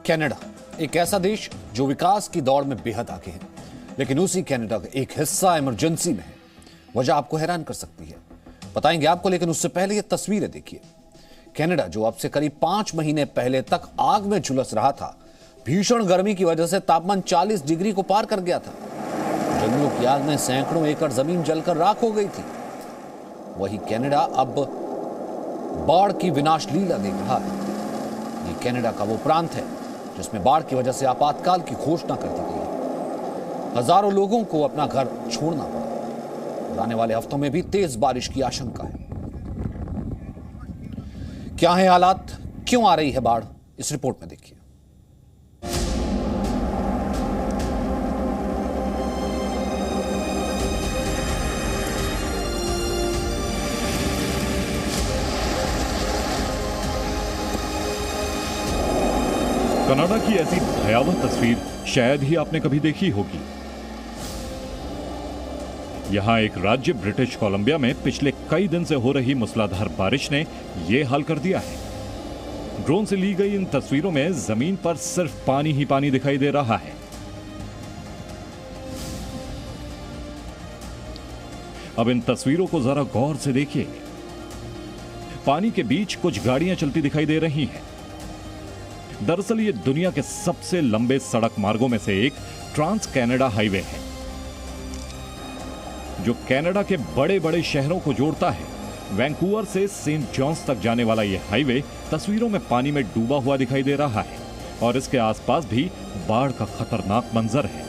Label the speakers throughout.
Speaker 1: Canada एक ऐसा देश जो विकास की दौड़ में बेहद आगे है, लेकिन उसी कनाडा का एक हिस्सा इमरजेंसी में है। वजह आपको हैरान कर सकती है, बताएंगे आपको, लेकिन उससे पहले ये तस्वीरें देखिए। कनाडा जो अब से करीब 5 महीने पहले तक आग में झुलस रहा था, भीषण गर्मी की वजह से तापमान 40 डिग्री को पार कर गया था। जंगलों की आग में सैकड़ों एकड़ जमीन जलकर राख हो गई थी। वही कनाडा अब बाढ़ की विनाश लीला देख रहा है। ये कनाडा का वो प्रांत है जिसमें बाढ़ की वजह से आपातकाल की घोषणा कर दी गई है। हजारों लोगों को अपना घर छोड़ना पड़ा और आने वाले हफ्तों में भी तेज बारिश की आशंका है। क्या है हालात, क्यों आ रही है बाढ़, इस रिपोर्ट में देखिए।
Speaker 2: कनाडा की ऐसी भयावह तस्वीर शायद ही आपने कभी देखी होगी। यहां एक राज्य ब्रिटिश कोलंबिया में पिछले कई दिन से हो रही मूसलाधार बारिश ने यह हाल कर दिया है। ड्रोन से ली गई इन तस्वीरों में जमीन पर सिर्फ पानी ही पानी दिखाई दे रहा है। अब इन तस्वीरों को जरा गौर से देखिए। पानी के बीच कुछ गाड़ियां चलती दिखाई दे रही हैं। दरअसल ये दुनिया के सबसे लंबे सड़क मार्गों में से एक ट्रांस कनाडा हाईवे है, जो कनाडा के बड़े बड़े शहरों को जोड़ता है। वैंकूवर से सेंट जॉन्स तक जाने वाला यह हाईवे तस्वीरों में पानी में डूबा हुआ दिखाई दे रहा है और इसके आसपास भी बाढ़ का खतरनाक मंजर है।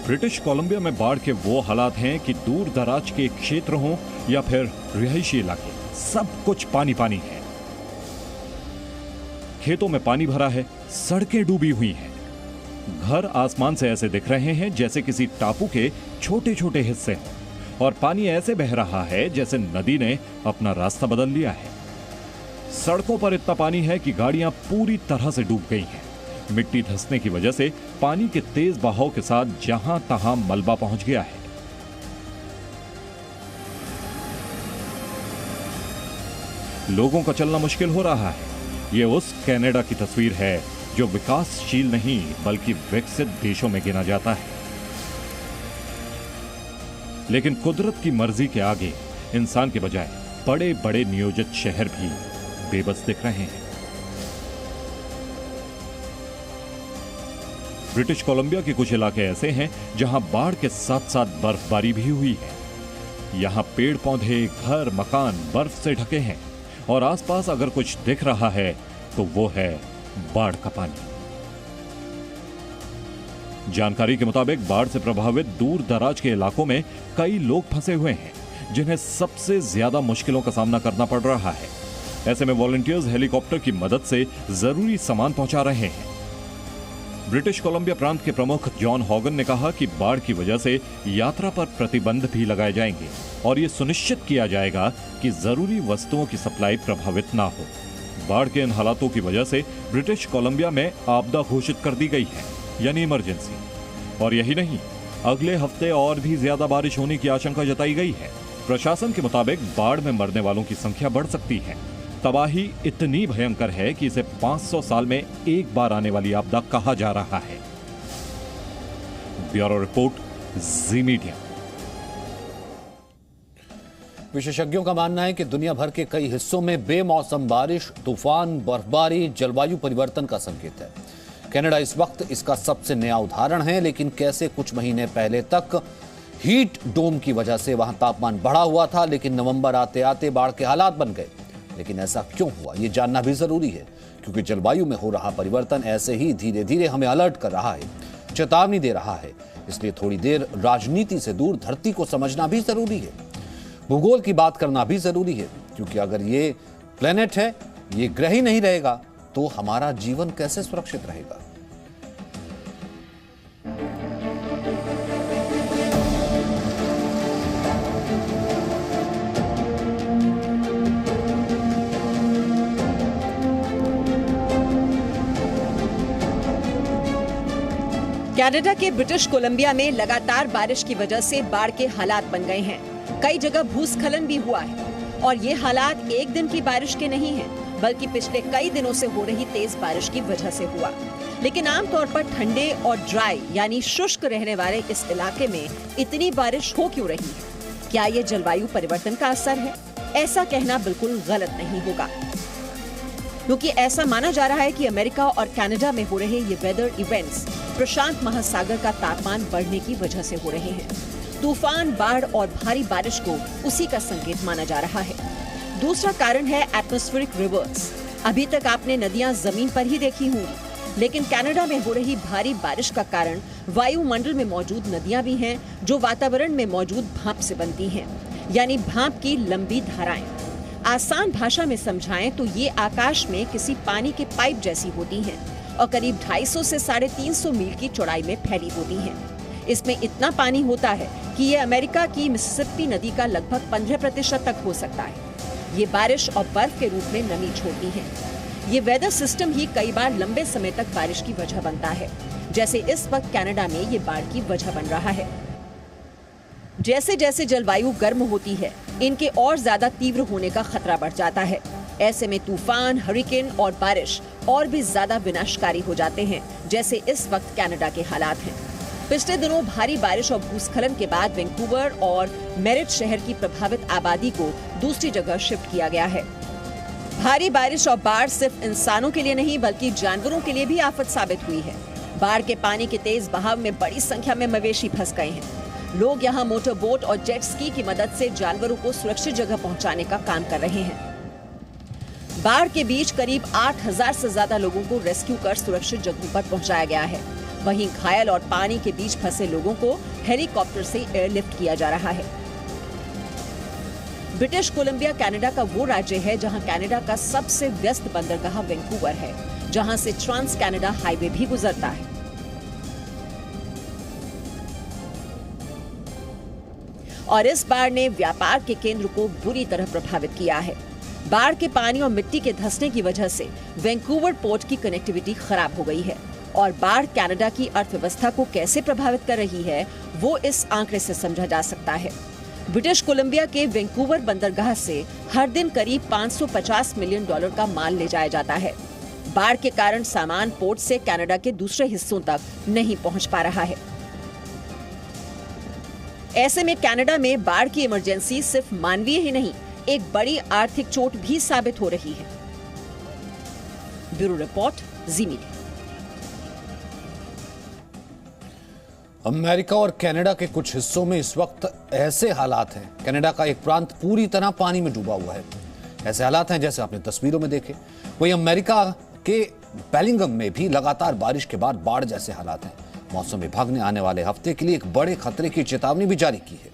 Speaker 2: ब्रिटिश कोलंबिया में बाढ़ के वो हालात हैं कि दूर दराज के क्षेत्र हों या फिर रिहायशी इलाके, सब कुछ पानी पानी है। खेतों में पानी भरा है, सड़कें डूबी हुई हैं, घर आसमान से ऐसे दिख रहे हैं जैसे किसी टापू के छोटे छोटे हिस्से हों और पानी ऐसे बह रहा है जैसे नदी ने अपना रास्ता बदल लिया है। सड़कों पर इतना पानी है कि गाड़ियां पूरी तरह से डूब गई हैं। मिट्टी धंसने की वजह से पानी के तेज बहाव के साथ जहां तहां मलबा पहुंच गया है। लोगों का चलना मुश्किल हो रहा है। ये उस कनाडा की तस्वीर है जो विकासशील नहीं बल्कि विकसित देशों में गिना जाता है। लेकिन कुदरत की मर्जी के आगे इंसान के बजाय बड़े बड़े नियोजित शहर भी बेबस दिख रहे हैं। ब्रिटिश कोलंबिया के कुछ इलाके ऐसे हैं जहां बाढ़ के साथ साथ बर्फबारी भी हुई है। यहां पेड़ पौधे, घर, मकान बर्फ से ढके हैं और आसपास अगर कुछ दिख रहा है तो वो है बाढ़ का पानी। जानकारी के मुताबिक बाढ़ से प्रभावित दूर दराज के इलाकों में कई लोग फंसे हुए हैं जिन्हें सबसे ज्यादा मुश्किलों का सामना करना पड़ रहा है। ऐसे में वॉलंटियर्स हेलीकॉप्टर की मदद से जरूरी सामान पहुंचा रहे हैं। ब्रिटिश कोलंबिया प्रांत के प्रमुख जॉन हॉगन ने कहा कि बाढ़ की वजह से यात्रा पर प्रतिबंध भी लगाए जाएंगे और ये सुनिश्चित किया जाएगा कि जरूरी वस्तुओं की सप्लाई प्रभावित ना हो। बाढ़ के इन हालातों की वजह से ब्रिटिश कोलंबिया में आपदा घोषित कर दी गई है, यानी इमरजेंसी। और यही नहीं, अगले हफ्ते और भी ज्यादा बारिश होने की आशंका जताई गई है। प्रशासन के मुताबिक बाढ़ में मरने वालों की संख्या बढ़ सकती है। तबाही इतनी भयंकर है कि इसे 500 साल में एक बार आने वाली आपदा कहा जा रहा है। ब्यूरो रिपोर्ट, जी मीडिया।
Speaker 1: विशेषज्ञों का मानना है कि दुनिया भर के कई हिस्सों में बेमौसम बारिश, तूफान, बर्फबारी जलवायु परिवर्तन का संकेत है। कनाडा इस वक्त इसका सबसे नया उदाहरण है, लेकिन कैसे कुछ महीने पहले तक हीट डोम की वजह से वहां तापमान बढ़ा हुआ था, लेकिन नवंबर आते आते बाढ़ के हालात बन गए। लेकिन ऐसा क्यों हुआ, यह जानना भी जरूरी है, क्योंकि जलवायु में हो रहा परिवर्तन ऐसे ही धीरे धीरे हमें अलर्ट कर रहा है, चेतावनी दे रहा है। इसलिए थोड़ी देर राजनीति से दूर धरती को समझना भी जरूरी है, भूगोल की बात करना भी जरूरी है, क्योंकि अगर ये प्लेनेट है, ये ग्रह ही नहीं रहेगा तो हमारा जीवन कैसे सुरक्षित रहेगा।
Speaker 3: कनाडा के ब्रिटिश कोलंबिया में लगातार बारिश की वजह से बाढ़ के हालात बन गए हैं। कई जगह भूस्खलन भी हुआ है और ये हालात एक दिन की बारिश के नहीं हैं, बल्कि पिछले कई दिनों से हो रही तेज बारिश की वजह से हुआ। लेकिन आमतौर पर ठंडे और ड्राई यानी शुष्क रहने वाले इस इलाके में इतनी बारिश हो क्यों रही है? क्या ये जलवायु परिवर्तन का असर है? ऐसा कहना बिल्कुल गलत नहीं होगा, क्योंकि ऐसा माना जा रहा है कि अमेरिका और कनाडा में हो रहे ये वेदर इवेंट्स प्रशांत महासागर का तापमान बढ़ने की वजह से हो रहे हैं। तूफान, बाढ़ और भारी बारिश को उसी का संकेत माना जा रहा है। दूसरा कारण है एटमॉस्फेरिक रिवर्स। अभी तक आपने नदियां जमीन पर ही देखी होंगी, लेकिन कनाडा में हो रही भारी बारिश का कारण वायुमंडल में मौजूद नदियां भी हैं, जो वातावरण में मौजूद भाप से बनती हैं, यानी भाप की लंबी धाराएं। आसान भाषा में समझाएं तो ये आकाश में किसी पानी के पाइप जैसी होती हैं और करीब 250 से 350 मील की चौड़ाई में फैली होती हैं। इसमें इतना पानी होता है कि ये अमेरिका की मिसिसिपी नदी का लगभग 15% तक हो सकता है। ये बारिश और बर्फ के रूप में नमी छोड़ती है। ये वेदर सिस्टम ही कई बार लंबे समय तक बारिश की वजह बनता है, जैसे इस वक्त कनाडा में ये बाढ़ की वजह बन रहा है। जैसे जैसे जलवायु गर्म होती है, इनके और ज्यादा तीव्र होने का खतरा बढ़ जाता है। ऐसे में तूफान, हरिकेन और बारिश और भी ज्यादा विनाशकारी हो जाते हैं, जैसे इस वक्त कनाडा के हालात हैं। पिछले दिनों भारी बारिश और भूस्खलन के बाद वैंकूवर और मेरिट शहर की प्रभावित आबादी को दूसरी जगह शिफ्ट किया गया है। भारी बारिश और बाढ़ सिर्फ इंसानों के लिए नहीं बल्कि जानवरों के लिए भी आफत साबित हुई है। बाढ़ के पानी के तेज बहाव में बड़ी संख्या में मवेशी फंस गए हैं। लोग यहाँ मोटर बोट और जेट स्की की मदद से जानवरों को सुरक्षित जगह पहुँचाने का काम कर रहे हैं। बाढ़ के बीच करीब 8000 से ज्यादा लोगों को रेस्क्यू कर सुरक्षित जगहों पर पहुंचाया गया है। वहीं घायल और पानी के बीच फंसे लोगों को हेलीकॉप्टर से एयरलिफ्ट किया जा रहा है। ब्रिटिश कोलंबिया कनाडा का वो राज्य है जहां कनाडा का सबसे व्यस्त बंदरगाह वैंकूवर है, जहां से ट्रांस कनाडा हाईवे भी गुजरता है। और इस बाढ़ ने व्यापार के केंद्र को बुरी तरह प्रभावित किया है। बाढ़ के पानी और मिट्टी के धंसने की वजह से वैंकूवर पोर्ट की कनेक्टिविटी खराब हो गई है और बाढ़ कनाडा की अर्थव्यवस्था को कैसे प्रभावित कर रही है वो इस आंकड़े से समझा जा सकता है। ब्रिटिश कोलंबिया के वैंकूवर बंदरगाह से हर दिन करीब $550 मिलियन का माल ले जाया जाता है। बाढ़ के कारण सामान पोर्ट से कनाडा के दूसरे हिस्सों तक नहीं पहुंच पा रहा है। ऐसे में कनाडा में बाढ़ की इमरजेंसी सिर्फ मानवीय ही नहीं, एक बड़ी आर्थिक चोट भी साबित हो रही है। ब्यूरो रिपोर्ट, जी मीडिया।
Speaker 1: अमेरिका और कनाडा के कुछ हिस्सों में इस वक्त ऐसे हालात हैं, कनाडा का एक प्रांत पूरी तरह पानी में डूबा हुआ है। ऐसे हालात हैं जैसे आपने तस्वीरों में देखे। वहीं अमेरिका के बेलिंगम में भी लगातार बारिश के बाद बाढ़ जैसे हालात हैं। मौसम विभाग ने आने वाले हफ्ते के लिए एक बड़े खतरे की चेतावनी भी जारी की है।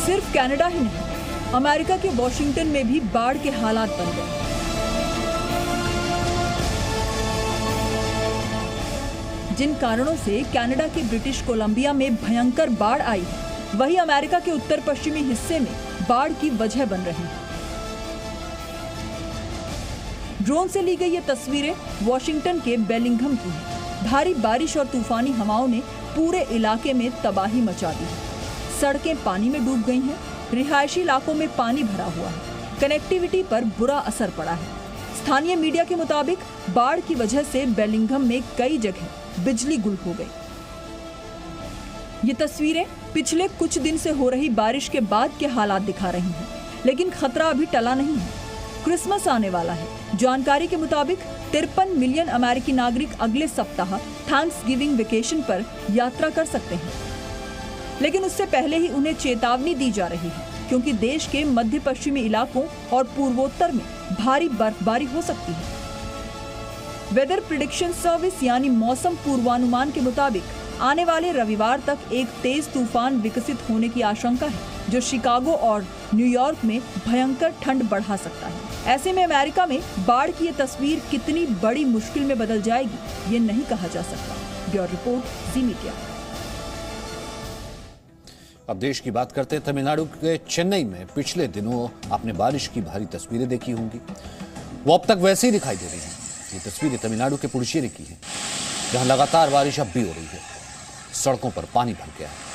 Speaker 4: सिर्फ कनाडा ही नहीं, अमेरिका के वॉशिंगटन में भी बाढ़ के हालात बन गए। जिन कारणों से कनाडा के ब्रिटिश कोलंबिया में भयंकर बाढ़ आई है, वही अमेरिका के उत्तर पश्चिमी हिस्से में बाढ़ की वजह बन रही है। ड्रोन से ली गई ये तस्वीरें वॉशिंगटन के बेलिंघम की हैं। भारी बारिश और तूफानी हवाओं ने पूरे इलाके में तबाही मचा दी है। सड़कें पानी में डूब गई हैं, रिहायशी इलाकों में पानी भरा हुआ है, कनेक्टिविटी पर बुरा असर पड़ा है। स्थानीय मीडिया के मुताबिक बाढ़ की वजह से बेलिंघम में कई जगह बिजली गुल हो गई। ये तस्वीरें पिछले कुछ दिन से हो रही बारिश के बाद के हालात दिखा रही हैं, लेकिन खतरा अभी टला नहीं है। क्रिसमस आने वाला है। जानकारी के मुताबिक 53 मिलियन अमेरिकी नागरिक अगले सप्ताह थैंक्सगिविंग वेकेशन पर यात्रा कर सकते हैं, लेकिन उससे पहले ही उन्हें चेतावनी दी जा रही है, क्योंकि देश के मध्य पश्चिमी इलाकों और पूर्वोत्तर में भारी बर्फबारी हो सकती है। वेदर प्रिडिक्शन सर्विस यानी मौसम पूर्वानुमान के मुताबिक आने वाले रविवार तक एक तेज तूफान विकसित होने की आशंका है, जो शिकागो और न्यूयॉर्क में भयंकर ठंड बढ़ा सकता है। ऐसे में अमेरिका में बाढ़ की ये तस्वीर कितनी बड़ी मुश्किल में बदल जाएगी, ये नहीं कहा जा सकता। ब्यूरो रिपोर्ट, जी मीडिया।
Speaker 1: अब देश की बात करते हैं। तमिलनाडु के चेन्नई में पिछले दिनों आपने बारिश की भारी तस्वीरें देखी होंगी, वो अब तक वैसे ही दिखाई दे रही हैं। ये तस्वीरें तमिलनाडु के पुडुचेरी की हैं, जहां लगातार बारिश अब भी हो रही है। सड़कों पर पानी भर गया है।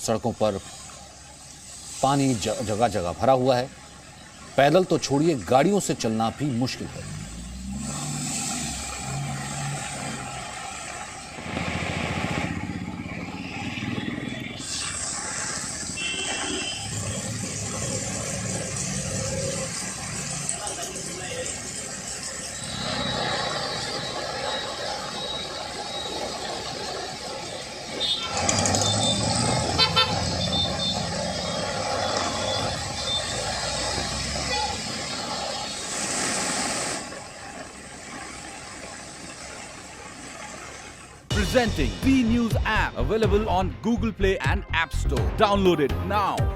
Speaker 1: सड़कों पर पानी जगह जगह भरा हुआ है। पैदल तो छोड़िए, गाड़ियों से चलना भी मुश्किल है।
Speaker 5: Presenting B News app, available on Google Play and App Store. Download it now.